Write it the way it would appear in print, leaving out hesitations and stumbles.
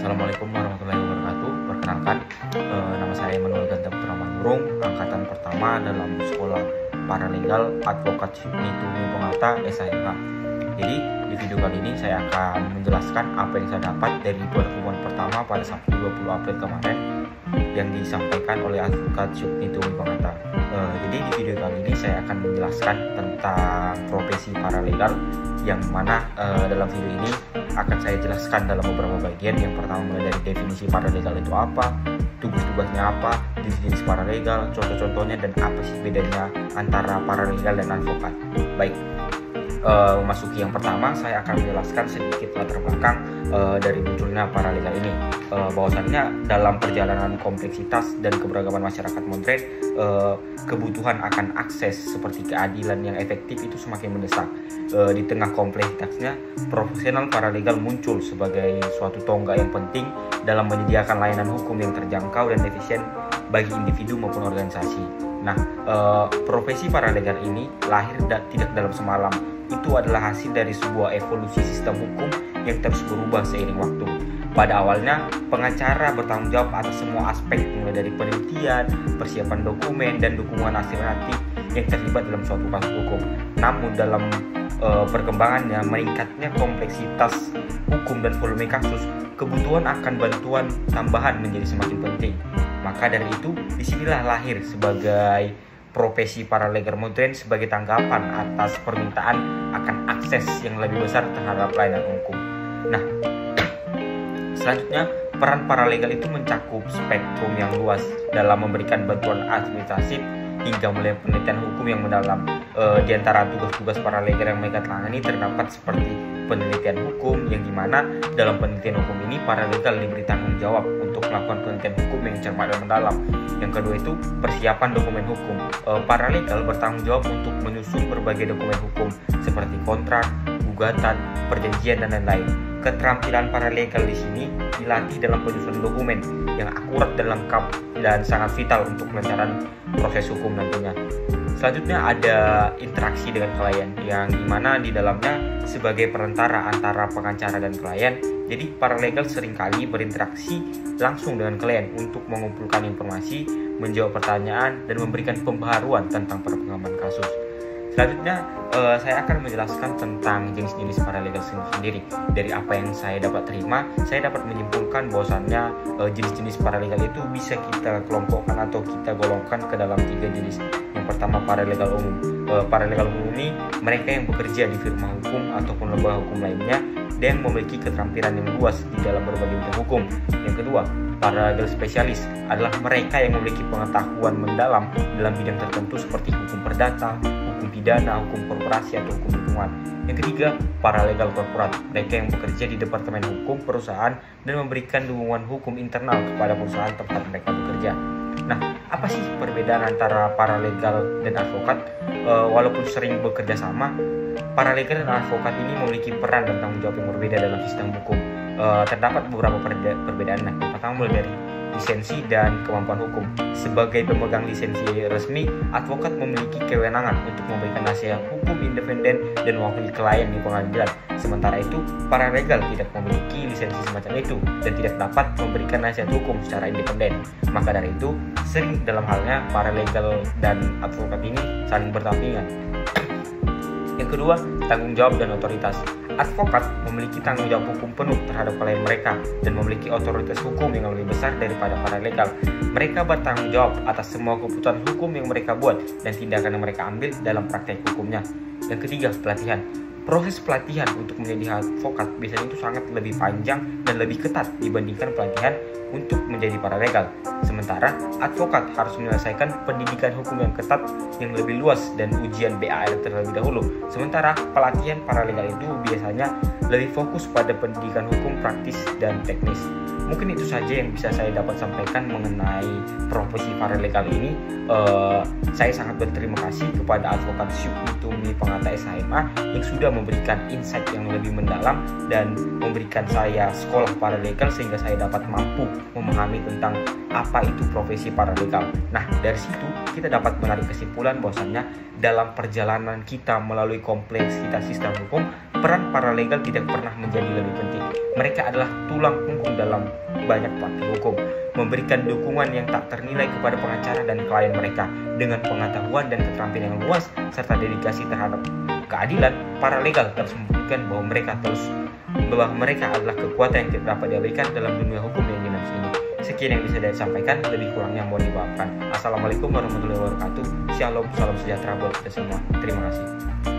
Assalamualaikum warahmatullahi wabarakatuh. Perkenalkan, nama saya Emanuel Ganta Putra Manurung, angkatan pertama dalam Sekolah Paralegal Advokat Nitumi Pengata SHMH. Jadi di video kali ini saya akan menjelaskan apa yang saya dapat dari pertemuan pertama pada Sabtu 20 April kemarin yang disampaikan oleh Advokat Nitumi Pengata. Jadi di video kali ini saya akan menjelaskan tentang profesi paralegal, yang mana dalam video ini akan saya jelaskan dalam beberapa bagian. Yang pertama mulai dari definisi paralegal itu apa, tugas-tugasnya apa, jenis paralegal, contoh-contohnya, dan apa sih bedanya antara paralegal dan advokat. Baik, memasuki yang pertama, saya akan menjelaskan sedikit latar belakang dari munculnya paralegal ini. Bahwasannya dalam perjalanan kompleksitas dan keberagaman masyarakat modern, kebutuhan akan akses seperti keadilan yang efektif itu semakin mendesak. Di tengah kompleksitasnya, profesional paralegal muncul sebagai suatu tonggak yang penting dalam menyediakan layanan hukum yang terjangkau dan efisien bagi individu maupun organisasi. Nah, profesi paralegal ini lahir tidak dalam semalam. Itu adalah hasil dari sebuah evolusi sistem hukum yang terus berubah seiring waktu. Pada awalnya, pengacara bertanggung jawab atas semua aspek, mulai dari penelitian, persiapan dokumen, dan dukungan alternatif yang terlibat dalam suatu kasus hukum. Namun dalam perkembangannya, meningkatnya kompleksitas hukum dan volume kasus, kebutuhan akan bantuan tambahan menjadi semakin penting. Maka dari itu, disinilah lahir sebagai profesi paralegal modern sebagai tanggapan atas permintaan akan akses yang lebih besar terhadap layanan hukum. Nah, selanjutnya, peran paralegal itu mencakup spektrum yang luas dalam memberikan bantuan administratif hingga mulai penelitian hukum yang mendalam. Di antara tugas-tugas paralegal yang mereka tangani terdapat seperti penelitian hukum, yang dimana dalam penelitian hukum ini paralegal diberi tanggung jawab untuk melakukan penelitian hukum yang cermat dan mendalam. Yang kedua itu persiapan dokumen hukum. Paralegal bertanggung jawab untuk menyusun berbagai dokumen hukum seperti kontrak, gugatan, perjanjian, dan lain-lain. Keterampilan paralegal di sini dilatih dalam penyusunan dokumen yang akurat dan lengkap dan sangat vital untuk kelancaran proses hukum nantinya. Selanjutnya ada interaksi dengan klien, yang dimana di dalamnya sebagai perantara antara pengacara dan klien. Jadi paralegal seringkali berinteraksi langsung dengan klien untuk mengumpulkan informasi, menjawab pertanyaan, dan memberikan pembaharuan tentang perkembangan kasus. Selanjutnya saya akan menjelaskan tentang jenis-jenis paralegal sendiri. Dari apa yang saya dapat terima, saya dapat menyimpulkan bahwasannya jenis-jenis paralegal itu bisa kita kelompokkan atau kita golongkan ke dalam 3 jenis. Yang pertama, paralegal umum. Paralegal umum ini mereka yang bekerja di firma hukum ataupun lembaga hukum lainnya dan memiliki keterampilan yang luas di dalam berbagai bidang hukum. Yang kedua, paralegal spesialis adalah mereka yang memiliki pengetahuan mendalam dalam bidang tertentu seperti hukum perdata, hukum pidana, hukum korporasi, atau hukum lingkungan. Yang ketiga, paralegal korporat, mereka yang bekerja di departemen hukum perusahaan dan memberikan dukungan hukum internal kepada perusahaan tempat mereka bekerja. Nah, apa sih perbedaan antara paralegal dan advokat? Walaupun sering bekerja sama, paralegal dan advokat ini memiliki peran dan tanggung jawab yang berbeda dalam sistem hukum. Terdapat beberapa perbedaan. Nah, yang pertama mulai dari lisensi dan kemampuan hukum. Sebagai pemegang lisensi resmi, advokat memiliki kewenangan untuk memberikan nasihat hukum independen dan mewakili klien di pengadilan. Sementara itu, paralegal tidak memiliki lisensi semacam itu dan tidak dapat memberikan nasihat hukum secara independen. Maka dari itu, sering dalam halnya paralegal dan advokat ini saling berdampingan. Yang kedua, tanggung jawab dan otoritas. Advokat memiliki tanggung jawab hukum penuh terhadap klien mereka dan memiliki otoritas hukum yang lebih besar daripada paralegal. Mereka bertanggung jawab atas semua keputusan hukum yang mereka buat dan tindakan yang mereka ambil dalam praktek hukumnya. Yang ketiga, pelatihan. Proses pelatihan untuk menjadi advokat biasanya itu sangat lebih panjang dan lebih ketat dibandingkan pelatihan untuk menjadi paralegal. Sementara advokat harus menyelesaikan pendidikan hukum yang ketat yang lebih luas dan ujian BAL terlebih dahulu. Sementara pelatihan paralegal itu biasanya lebih fokus pada pendidikan hukum praktis dan teknis. Mungkin itu saja yang bisa saya dapat sampaikan mengenai profesi paralegal ini. Saya sangat berterima kasih kepada Advokat Nitumi Pengata SHMH yang sudah memberikan insight yang lebih mendalam dan memberikan saya sekolah paralegal sehingga saya dapat mampu memahami tentang apa itu profesi paralegal. Nah, dari situ kita dapat menarik kesimpulan bahwasannya dalam perjalanan kita melalui kompleksitas sistem hukum, peran paralegal tidak pernah menjadi lebih penting. Mereka adalah tulang punggung dalam banyak praktik hukum, memberikan dukungan yang tak ternilai kepada pengacara dan klien mereka. Dengan pengetahuan dan keterampilan yang luas serta dedikasi terhadap keadilan, paralegal terus membuktikan bahwa mereka adalah kekuatan yang tidak dapat diabaikan dalam dunia hukum yang dinamis ini. Sekian yang bisa saya sampaikan, lebih kurangnya mohon dimaafkan. Assalamualaikum warahmatullahi wabarakatuh. Shalom, salam sejahtera buat kita semua. Terima kasih.